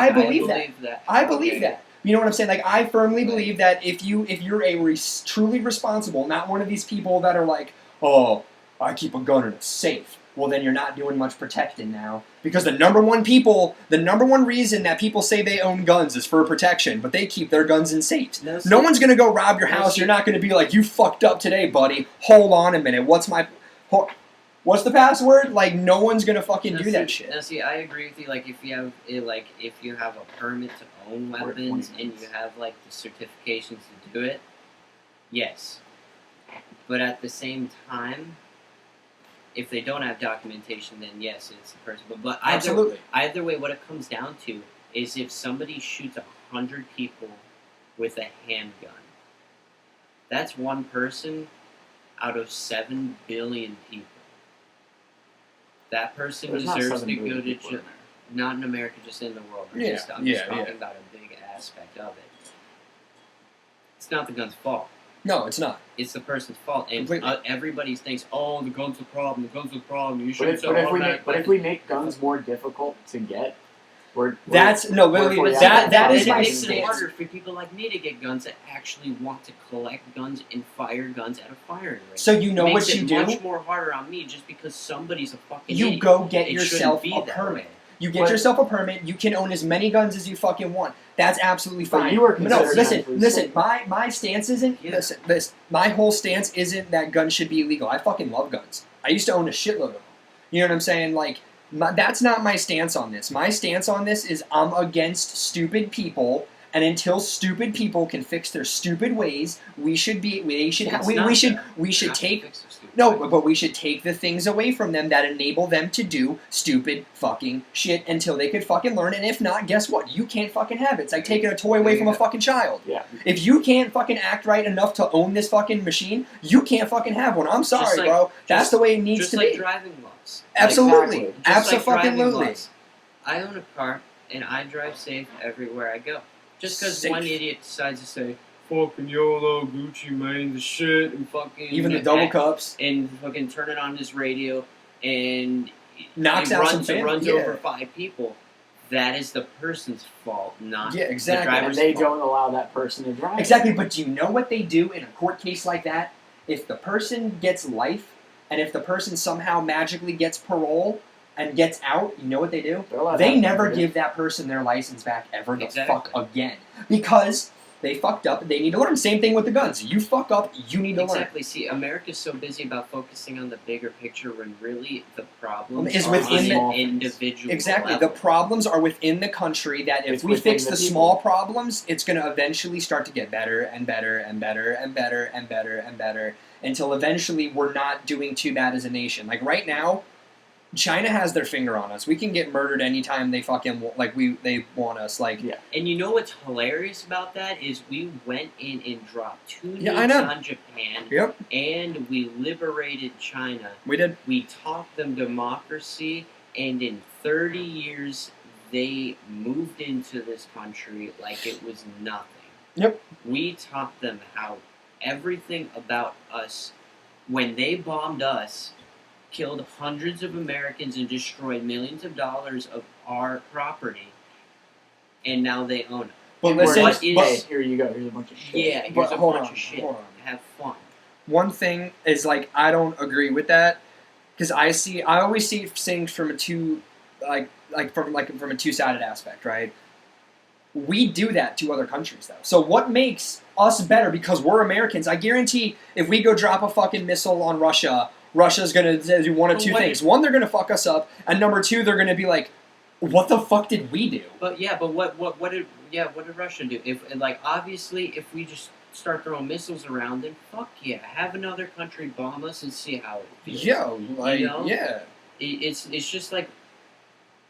I believe that. I believe that. You know what I'm saying? Like, I firmly believe that if you're a truly responsible, not one of these people that are like, oh, I keep a gun in a safe. Well, then you're not doing much protecting now. Because the number one reason that people say they own guns is for protection, but they keep their guns in safes. No one's going to go rob your house. You're not going to be like, you fucked up today, buddy. Hold on a minute. What's the password? Like, no one's going to fucking do that shit. Now, see, I agree with you. Like, if you have a permit to own weapons and you have, like, the certifications to do it, yes. But at the same time, if they don't have documentation, then yes, it's the person. But either way, what it comes down to is if somebody shoots 100 people with a handgun, that's one person out of 7 billion people. That person deserves to go to jail. Not in America, just in the world. I'm just talking about a big aspect of it. It's not the gun's fault. No, it's not. It's the person's fault, and everybody thinks, "Oh, the gun's a problem. The gun's a problem. You should." But if we make guns more difficult to get, that is my stance. It makes it harder for people like me to get guns that actually want to collect guns and fire guns at a firing range. So you know what you do? It makes it much more harder on me just because somebody's a fucking idiot. You go get yourself a permit. You get yourself a permit. You can own as many guns as you fucking want. That's absolutely fine. Listen. My stance isn't. My whole stance isn't that guns should be illegal. I fucking love guns. I used to own a shitload of them. You know what I'm saying? Like, that's not my stance on this. My stance on this is I'm against stupid people, and until stupid people can fix their stupid ways, we should take the things away from them that enable them to do stupid fucking shit until they could fucking learn. And if not, guess what? You can't fucking have it. It's like taking a toy away from a fucking child. Yeah. If you can't fucking act right enough to own this fucking machine, you can't fucking have one. I'm sorry, bro. That's the way it needs to be. Just like driving laws. Absolutely. Absolutely. I own a car, and I drive safe everywhere I go. Just because one idiot decides to say, fucking YOLO, Gucci Mane, the shit, and fucking... Even the double cups. And fucking turn it on his radio, and... runs over 5 people. That is the person's fault, not the driver's fault. And they don't allow that person to drive. Exactly, but do you know what they do in a court case like that? If the person gets life, and if the person somehow magically gets parole and gets out, you know what they do? They never give that person their license back ever the fuck again. Because they fucked up, they need to learn. Same thing with the guns. You fuck up, you need to learn. Exactly. See, America's so busy about focusing on the bigger picture when really the problem is within the individual Exactly. level. The problems are within the country that if we fix the small problems, it's going to eventually start to get better and better and better and better and better and better until eventually we're not doing too bad as a nation. Like right now, China has their finger on us. We can get murdered anytime they fucking they want us. Like, yeah. And you know what's hilarious about that is we went in and dropped 2 nukes on Japan. Yep. And we liberated China. We did. We taught them democracy, and in 30 years they moved into this country like it was nothing. Yep. We taught them how everything about us, when they bombed us, killed hundreds of Americans and destroyed millions of dollars of our property, and now they own it. But listen, here you go. Here's a bunch of shit. Yeah, here's a bunch of shit. Have fun. One thing is, like, I don't agree with that because I always see things from a from a two-sided aspect, right? We do that to other countries, though. So what makes us better? Because we're Americans. I guarantee if we go drop a fucking missile on Russia, Russia's going to do one of two things. One, they're going to fuck us up, and number two, they're going to be like, what the fuck did we do? But what did Russia do? Obviously, if we just start throwing missiles around, then fuck yeah, have another country bomb us and see how it feels. Yeah, It's just like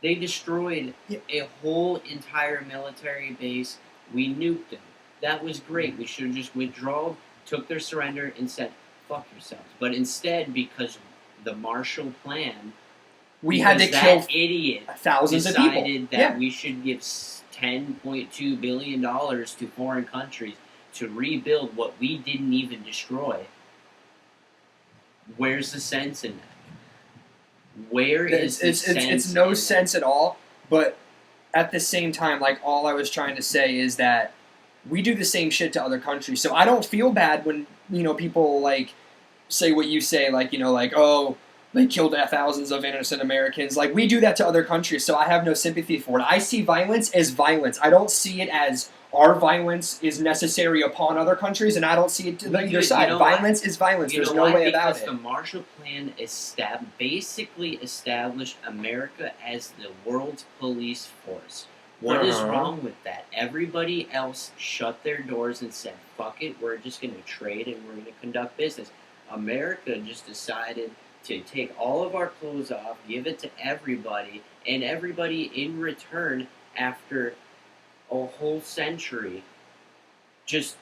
they destroyed a whole entire military base. We nuked them. That was great. We should have just withdrawn, took their surrender, and said, fuck yourselves. But instead, because the Marshall Plan, we had to kill idiot thousands of people. Decided that we should give $10.2 billion to foreign countries to rebuild what we didn't even destroy. Where's the sense in that? Where is the sense? It's no sense at all. But at the same time, like, all I was trying to say is that we do the same shit to other countries. So I don't feel bad when, people, like, say what you say, like, like, oh, they killed thousands of innocent Americans. Like, we do that to other countries, so I have no sympathy for it. I see violence as violence. I don't see it as our violence is necessary upon other countries, and I don't see it to either side. Violence is violence. There's no way about it. Because the Marshall Plan basically established America as the world's police force. What is wrong with that? Everybody else shut their doors and said, fuck it, we're just going to trade and we're going to conduct business. America just decided to take all of our clothes off, give it to everybody, and everybody in return, after a whole century, just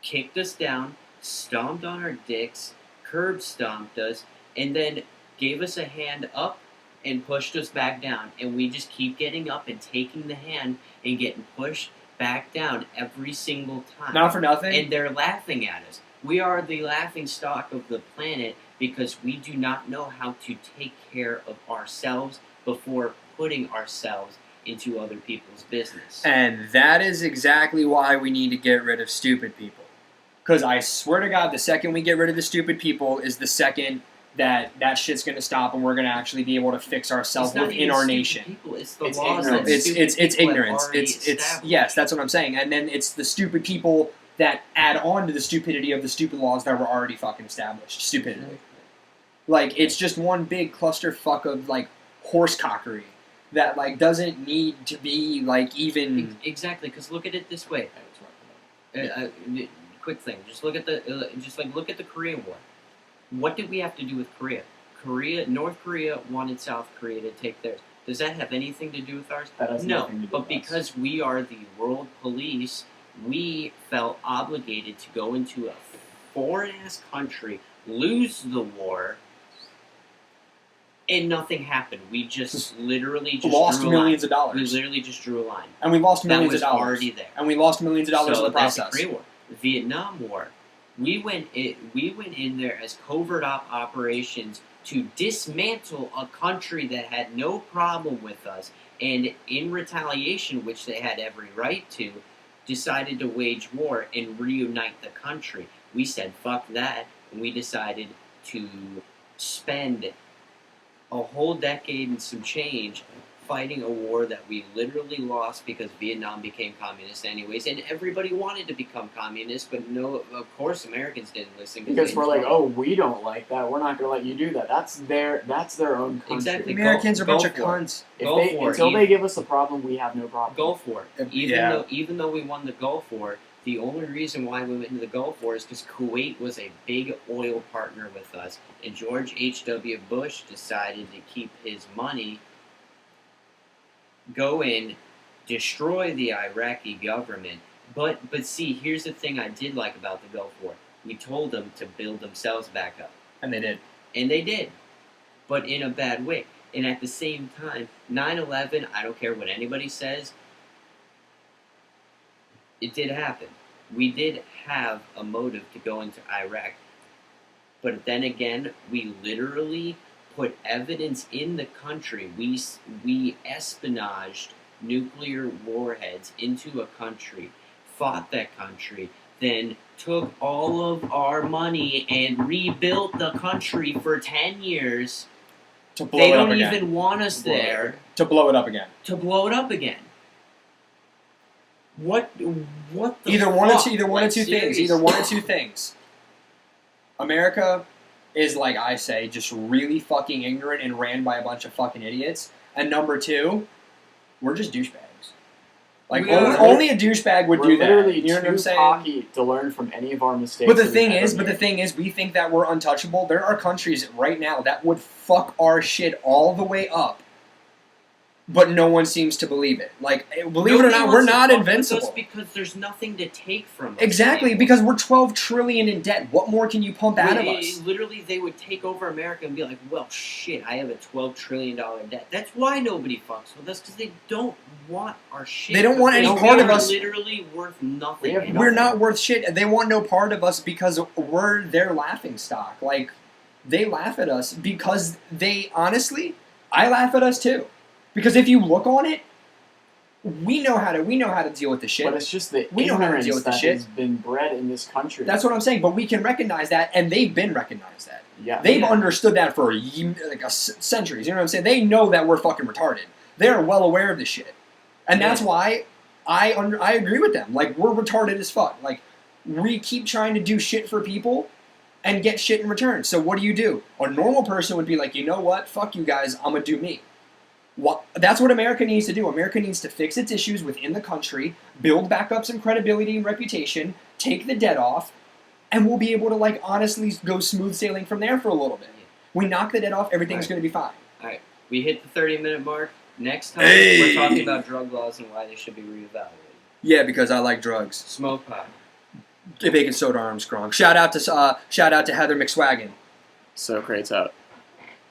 kicked us down, stomped on our dicks, curb stomped us, and then gave us a hand up and pushed us back down. And we just keep getting up and taking the hand and getting pushed back down every single time. Not for nothing. And they're laughing at us. We are the laughing stock of the planet because we do not know how to take care of ourselves before putting ourselves into other people's business. And that is exactly why we need to get rid of stupid people. Because I swear to God, the second we get rid of the stupid people is the second that shit's going to stop and we're going to actually be able to fix ourselves within our nation. People, it's the It's laws ignorance. that It's ignorance. It's yes, that's what I'm saying. And then it's the stupid people that add on to the stupidity of the stupid laws that were already fucking established. Stupidity. Like, it's just one big clusterfuck of, like, horsecockery that, like, doesn't need to be, like, even... Exactly, because look at it this way. Quick thing, just look at the Korean War. What did we have to do with Korea? North Korea wanted South Korea to take theirs. Does that have anything to do with ours? That has No, nothing to do but with us. because we are the world police, we felt obligated to go into a foreign-ass country, lose the war, and nothing happened. We just literally just lost drew a millions line. of dollars. We literally just drew a line. And we lost millions that was of dollars. already there. And we lost millions of dollars So in the that's the process. Korean War. Vietnam War. We went in there as covert operations to dismantle a country that had no problem with us, and in retaliation, which they had every right to, decided to wage war and reunite the country. We said, fuck that, and we decided to spend a whole decade and some change fighting a war that we literally lost because Vietnam became communist anyways, and everybody wanted to become communist, but no, of course Americans didn't listen. Because we're like, oh, we don't like that. We're not going to let you do that. That's their own country. Exactly. Americans are a bunch of Go for it. cunts. Until they give us a problem, we have no problem. Gulf War. Yeah. Even though we won the Gulf War, the only reason why we went into the Gulf War is because Kuwait was a big oil partner with us, and George H.W. Bush decided to keep his money, go in, destroy the Iraqi government. But see, here's the thing I did like about the Gulf War. We told them to build themselves back up. And they did. And they did. But in a bad way. And at the same time, 9/11, I don't care what anybody says, it did happen. We did have a motive to go into Iraq. But then again, we literally put evidence in the country. We espionaged nuclear warheads into a country, fought that country, then took all of our money and rebuilt the country for 10 years. To blow They it up don't again. even want us there To blow it up again. to blow it up again. What the Either one fuck? of two things. Either one of two things. America is, like I say, just really fucking ignorant and ran by a bunch of fucking idiots. And number two, we're just douchebags. Like, We are. only a douchebag would We're do that. literally You know what I'm too saying? cocky to learn from any of our mistakes. But the that thing we've is, ever made. we think that we're untouchable. There are countries right now that would fuck our shit all the way up, but no one seems to believe it. Like, believe it or not, we're not invincible. Because there's nothing to take from us. Exactly, anymore. because we're $12 trillion in debt. What more can you pump out of us? Literally, they would take over America and be like, well, shit, I have a $12 trillion debt. That's why nobody fucks with us, because they don't want our shit. They don't want any We part of are us. literally worth nothing. We have And We're not worth shit. They want no part of us because we're their laughing stock. Like, they laugh at us because they, honestly, I laugh at us too. Because if you look on it, we know how to deal with the shit. But it's just the We know how to ignorance deal with the that shit. has been bred in this country. That's what I'm saying. But we can recognize that, and they've been recognized that. yeah. They've Yeah. understood that for centuries. You know what I'm saying? They know that we're fucking retarded. They're well aware of this shit, and that's Yeah. why I agree with them. Like, we're retarded as fuck. Like, we keep trying to do shit for people and get shit in return. So what do? A normal person would be like, you know what? Fuck you guys. I'm gonna do me. That's what America needs to do. America needs to fix its issues within the country, build back up some credibility and reputation, take the debt off, and we'll be able to like honestly go smooth sailing from there for a little bit. We knock the debt off, everything's Right. going to be fine. We hit the 30-minute mark. Next time, Hey! we're talking about drug laws and why they should be reevaluated. Yeah, because I like drugs. Smoke pot. Bacon soda Armstrong. Shout out to Heather McSwaggin. Socrates out.